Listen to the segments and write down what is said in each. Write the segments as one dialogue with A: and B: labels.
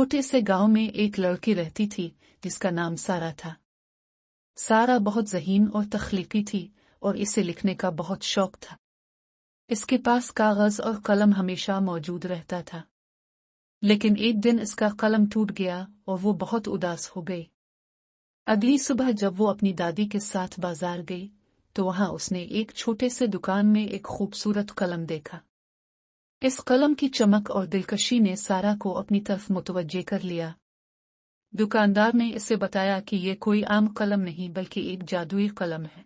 A: छोटे से गांव में एक लड़की रहती थी जिसका नाम सारा था। सारा बहुत ज़हीन और तख्लीकी थी और इसे लिखने का बहुत शौक था। इसके पास कागज और कलम हमेशा मौजूद रहता था। लेकिन एक दिन इसका कलम टूट गया और वो बहुत उदास हो गई। अगली सुबह जब वो अपनी दादी के साथ बाजार गई तो वहां उसने एक छोटे से दुकान में एक खूबसूरत कलम देखा। इस कलम की चमक और दिलकशी ने सारा को अपनी तरफ मुतवज्जे कर लिया। दुकानदार ने इसे बताया कि ये कोई आम कलम नहीं बल्कि एक जादुई कलम है।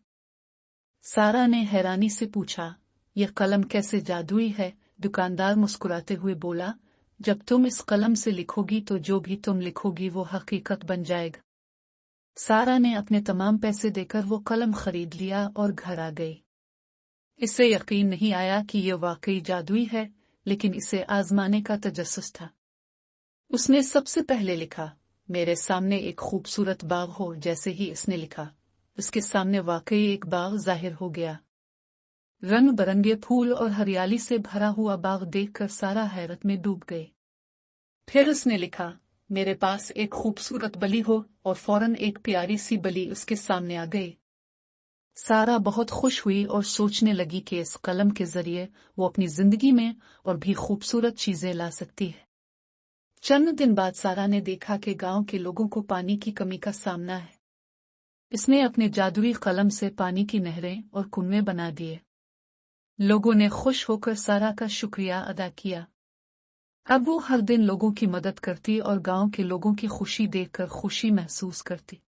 A: सारा ने हैरानी से पूछा, यह कलम कैसे जादुई है? दुकानदार मुस्कुराते हुए बोला, जब तुम इस कलम से लिखोगी तो जो भी तुम लिखोगी वो हकीकत बन जाएगा। सारा ने अपने तमाम पैसे देकर वो कलम खरीद लिया और घर आ गई। इसे यकीन नहीं आया कि यह वाकई जादुई है, लेकिन इसे आजमाने का तजस्सुस था। उसने सबसे पहले लिखा, मेरे सामने एक खूबसूरत बाग हो। जैसे ही इसने लिखा, उसके सामने वाकई एक बाग जाहिर हो गया। रंग बरंगे फूल और हरियाली से भरा हुआ बाग देखकर सारा हैरत में डूब गई। फिर उसने लिखा, मेरे पास एक खूबसूरत बली हो, और फौरन एक प्यारी सी बली उसके सामने आ गई। सारा बहुत खुश हुई और सोचने लगी कि इस कलम के जरिए वो अपनी जिंदगी में और भी खूबसूरत चीजें ला सकती है। चंद दिन बाद सारा ने देखा कि गांव के लोगों को पानी की कमी का सामना है। इसने अपने जादुई कलम से पानी की नहरें और कुएं बना दिए। लोगों ने खुश होकर सारा का शुक्रिया अदा किया। अब वो हर दिन लोगों की मदद करती और गांव के लोगों की खुशी देखकर खुशी महसूस करती।